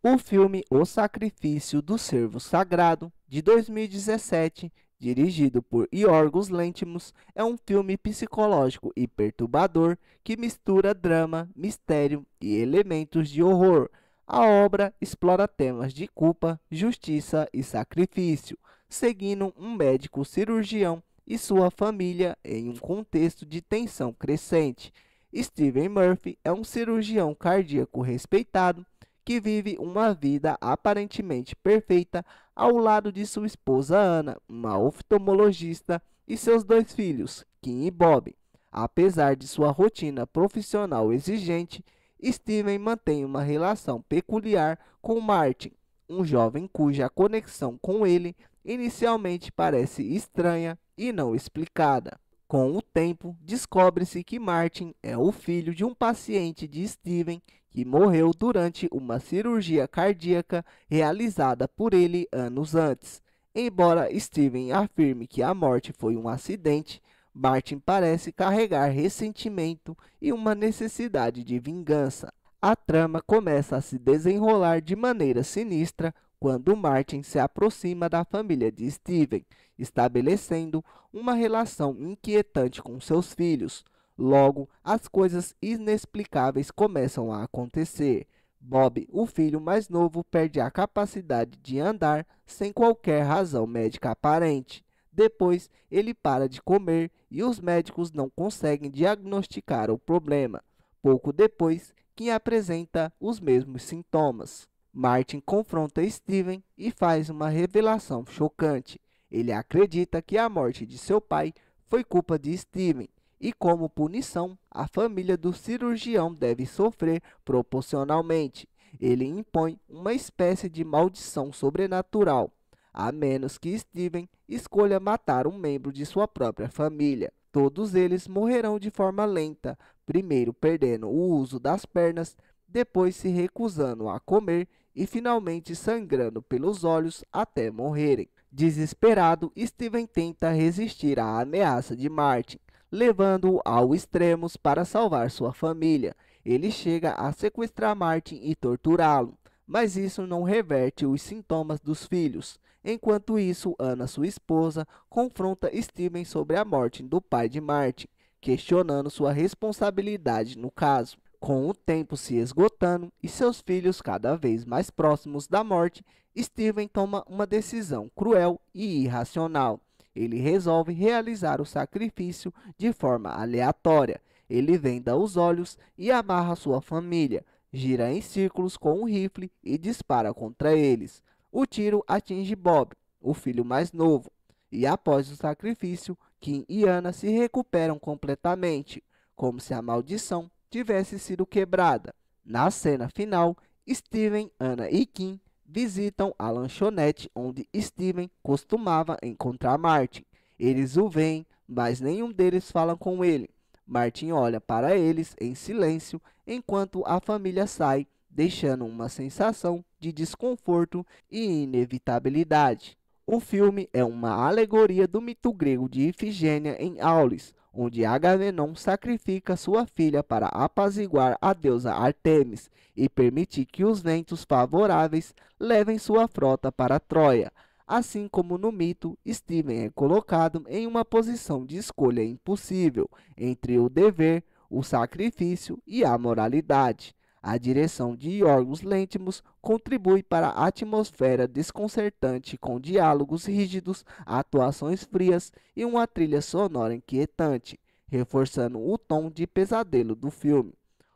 O filme O Sacrifício do Cervo Sagrado, de 2017, dirigido por Yorgos Lanthimos, é um filme psicológico e perturbador que mistura drama, mistério e elementos de horror. A obra explora temas de culpa, justiça e sacrifício, seguindo um médico cirurgião e sua família em um contexto de tensão crescente. Stephen Murphy é um cirurgião cardíaco respeitado que vive uma vida aparentemente perfeita ao lado de sua esposa Anna, uma oftalmologista, e seus dois filhos, Kim e Bob. Apesar de sua rotina profissional exigente, Steven mantém uma relação peculiar com Martin, um jovem cuja conexão com ele inicialmente parece estranha e não explicada. Com o tempo, descobre-se que Martin é o filho de um paciente de Steven que morreu durante uma cirurgia cardíaca realizada por ele anos antes. Embora Steven afirme que a morte foi um acidente, Martin parece carregar ressentimento e uma necessidade de vingança. A trama começa a se desenrolar de maneira sinistra quando Martin se aproxima da família de Steven, estabelecendo uma relação inquietante com seus filhos. Logo, as coisas inexplicáveis começam a acontecer. Bob, o filho mais novo, perde a capacidade de andar sem qualquer razão médica aparente. Depois, ele para de comer e os médicos não conseguem diagnosticar o problema. Pouco depois, Kim apresenta os mesmos sintomas. Martin confronta Steven e faz uma revelação chocante. Ele acredita que a morte de seu pai foi culpa de Steven e, como punição, a família do cirurgião deve sofrer proporcionalmente. Ele impõe uma espécie de maldição sobrenatural, a menos que Steven escolha matar um membro de sua própria família. Todos eles morrerão de forma lenta, primeiro perdendo o uso das pernas, depois se recusando a comer e finalmente sangrando pelos olhos até morrerem. Desesperado, Steven tenta resistir à ameaça de Martin, levando-o ao extremos para salvar sua família. Ele chega a sequestrar Martin e torturá-lo, mas isso não reverte os sintomas dos filhos. Enquanto isso, Anna, sua esposa, confronta Steven sobre a morte do pai de Martin, questionando sua responsabilidade no caso. Com o tempo se esgotando e seus filhos cada vez mais próximos da morte, Steven toma uma decisão cruel e irracional. Ele resolve realizar o sacrifício de forma aleatória. Ele venda os olhos e amarra sua família, gira em círculos com um rifle e dispara contra eles. O tiro atinge Bob, o filho mais novo, e após o sacrifício, Kim e Anna se recuperam completamente, como se a maldição tivesse sido quebrada. Na cena final, Steven, Anna e Kim visitam a lanchonete onde Steven costumava encontrar Martin. Eles o veem, mas nenhum deles fala com ele. Martin olha para eles em silêncio enquanto a família sai, deixando uma sensação de desconforto e inevitabilidade. O filme é uma alegoria do mito grego de Ifigênia em Aulis, onde Agamenon sacrifica sua filha para apaziguar a deusa Artemis e permitir que os ventos favoráveis levem sua frota para Troia. Assim como no mito, Steven é colocado em uma posição de escolha impossível entre o dever, o sacrifício e a moralidade. A direção de Yorgos Lanthimos contribui para a atmosfera desconcertante com diálogos rígidos, atuações frias e uma trilha sonora inquietante, reforçando o tom de pesadelo do filme.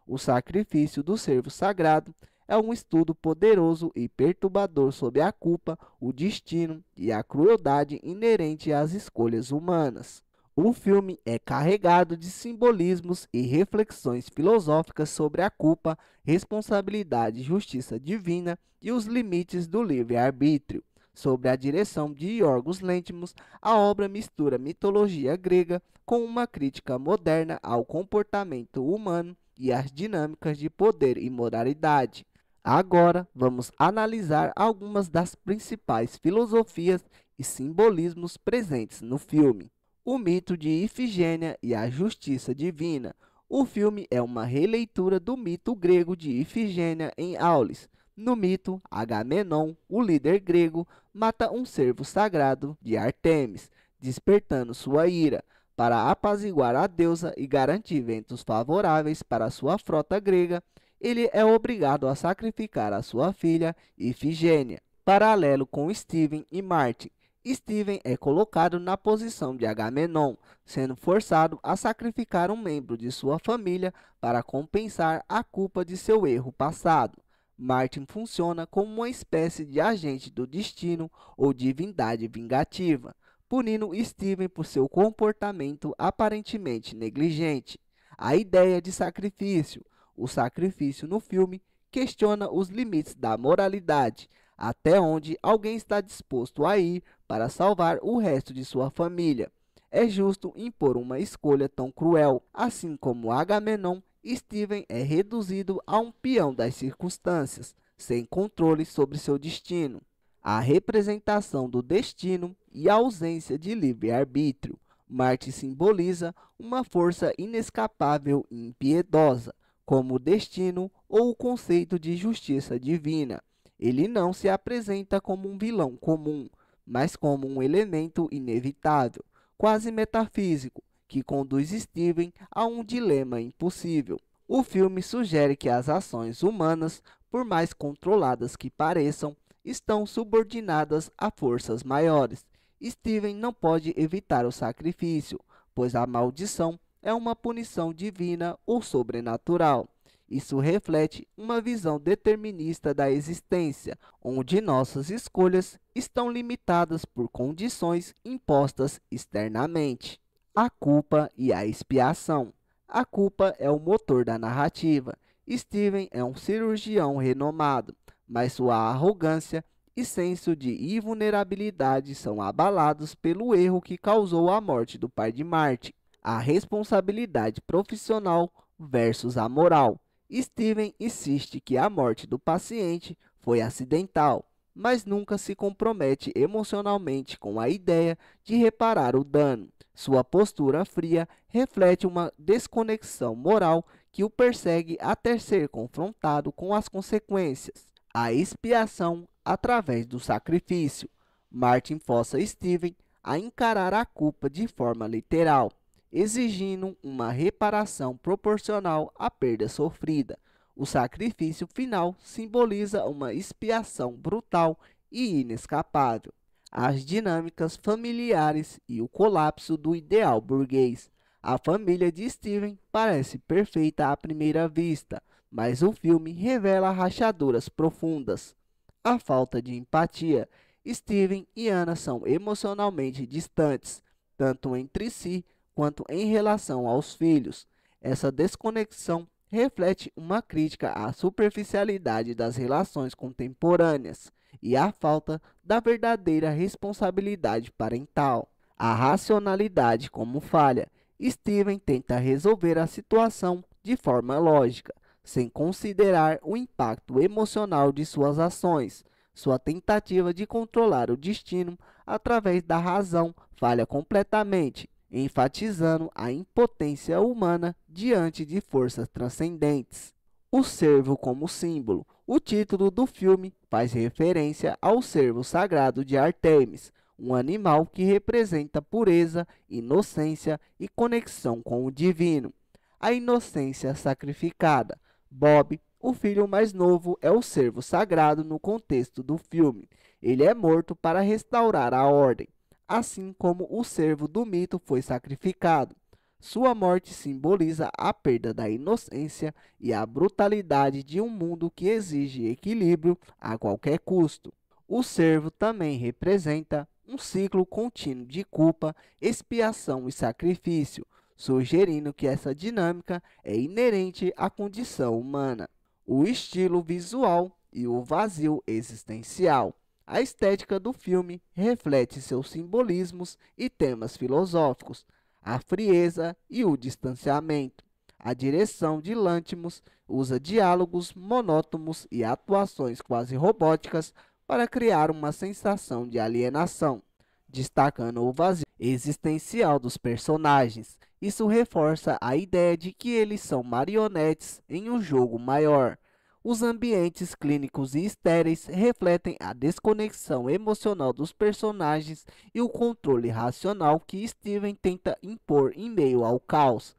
O Sacrifício do Cervo Sagrado é um estudo poderoso e perturbador sobre a culpa, o destino e a crueldade inerente às escolhas humanas. O filme é carregado de simbolismos e reflexões filosóficas sobre a culpa, responsabilidade e justiça divina e os limites do livre-arbítrio. Sob a direção de Yorgos Lanthimos, a obra mistura mitologia grega com uma crítica moderna ao comportamento humano e às dinâmicas de poder e moralidade. Agora, vamos analisar algumas das principais filosofias e simbolismos presentes no filme. O mito de Ifigênia e a justiça divina. O filme é uma releitura do mito grego de Ifigênia em Aulis. No mito, Agamenon, o líder grego, mata um servo sagrado de Ártemis, despertando sua ira, para apaziguar a deusa e garantir ventos favoráveis para sua frota grega. Ele é obrigado a sacrificar a sua filha, Ifigênia. Paralelo com Steven e Martin. Steven é colocado na posição de Agamenon, sendo forçado a sacrificar um membro de sua família para compensar a culpa de seu erro passado. Martin funciona como uma espécie de agente do destino ou divindade vingativa, punindo Steven por seu comportamento aparentemente negligente. A ideia de sacrifício. O sacrifício no filme questiona os limites da moralidade, até onde alguém está disposto a ir para salvar o resto de sua família. É justo impor uma escolha tão cruel. Assim como Agamenon, Steven é reduzido a um peão das circunstâncias, sem controle sobre seu destino. A representação do destino e a ausência de livre-arbítrio. Marte simboliza uma força inescapável e impiedosa, como o destino ou o conceito de justiça divina. Ele não se apresenta como um vilão comum, mas como um elemento inevitável, quase metafísico, que conduz Steven a um dilema impossível. O filme sugere que as ações humanas, por mais controladas que pareçam, estão subordinadas a forças maiores. Steven não pode evitar o sacrifício, pois a maldição é uma punição divina ou sobrenatural. Isso reflete uma visão determinista da existência, onde nossas escolhas estão limitadas por condições impostas externamente. A culpa e a expiação. A culpa é o motor da narrativa. Steven é um cirurgião renomado, mas sua arrogância e senso de invulnerabilidade são abalados pelo erro que causou a morte do pai de Martin. A responsabilidade profissional versus a moral. Steven insiste que a morte do paciente foi acidental, mas nunca se compromete emocionalmente com a ideia de reparar o dano. Sua postura fria reflete uma desconexão moral que o persegue até ser confrontado com as consequências. A expiação através do sacrifício. Martin força Steven a encarar a culpa de forma literal, exigindo uma reparação proporcional à perda sofrida. O sacrifício final simboliza uma expiação brutal e inescapável. As dinâmicas familiares e o colapso do ideal burguês. A família de Steven parece perfeita à primeira vista, mas o filme revela rachaduras profundas. A falta de empatia. Steven e Anna são emocionalmente distantes, tanto entre si quanto em relação aos filhos. Essa desconexão reflete uma crítica à superficialidade das relações contemporâneas e à falta da verdadeira responsabilidade parental. A racionalidade como falha. Steven tenta resolver a situação de forma lógica, sem considerar o impacto emocional de suas ações. Sua tentativa de controlar o destino através da razão falha completamente, enfatizando a impotência humana diante de forças transcendentes. O cervo como símbolo. O título do filme faz referência ao cervo sagrado de Ártemis, um animal que representa pureza, inocência e conexão com o divino. A inocência sacrificada. Bob, o filho mais novo, é o cervo sagrado no contexto do filme. Ele é morto para restaurar a ordem, assim como o cervo do mito foi sacrificado. Sua morte simboliza a perda da inocência e a brutalidade de um mundo que exige equilíbrio a qualquer custo. O cervo também representa um ciclo contínuo de culpa, expiação e sacrifício, sugerindo que essa dinâmica é inerente à condição humana. O estilo visual e o vazio existencial. A estética do filme reflete seus simbolismos e temas filosóficos, a frieza e o distanciamento. A direção de Lanthimos usa diálogos monótonos e atuações quase robóticas para criar uma sensação de alienação, destacando o vazio existencial dos personagens. Isso reforça a ideia de que eles são marionetes em um jogo maior. Os ambientes clínicos e estéreis refletem a desconexão emocional dos personagens e o controle racional que Steven tenta impor em meio ao caos.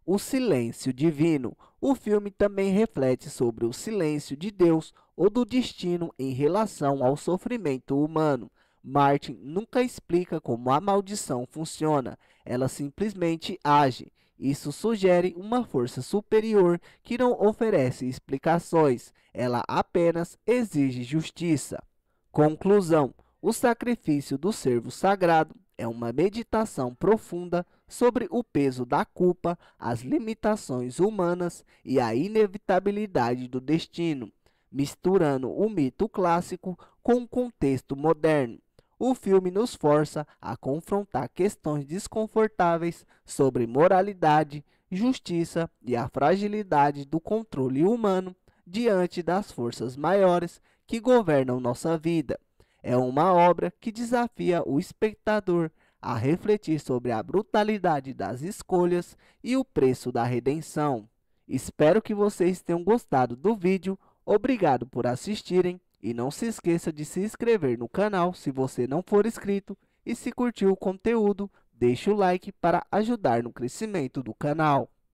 O silêncio divino. O filme também reflete sobre o silêncio de Deus ou do destino em relação ao sofrimento humano. Martin nunca explica como a maldição funciona, ela simplesmente age. Isso sugere uma força superior que não oferece explicações, ela apenas exige justiça. Conclusão: o sacrifício do servo sagrado é uma meditação profunda sobre o peso da culpa, as limitações humanas e a inevitabilidade do destino, misturando o mito clássico com o contexto moderno. O filme nos força a confrontar questões desconfortáveis sobre moralidade, justiça e a fragilidade do controle humano diante das forças maiores que governam nossa vida. É uma obra que desafia o espectador a refletir sobre a brutalidade das escolhas e o preço da redenção. Espero que vocês tenham gostado do vídeo. Obrigado por assistirem e não se esqueça de se inscrever no canal se você não for inscrito e se curtiu o conteúdo, deixe o like para ajudar no crescimento do canal.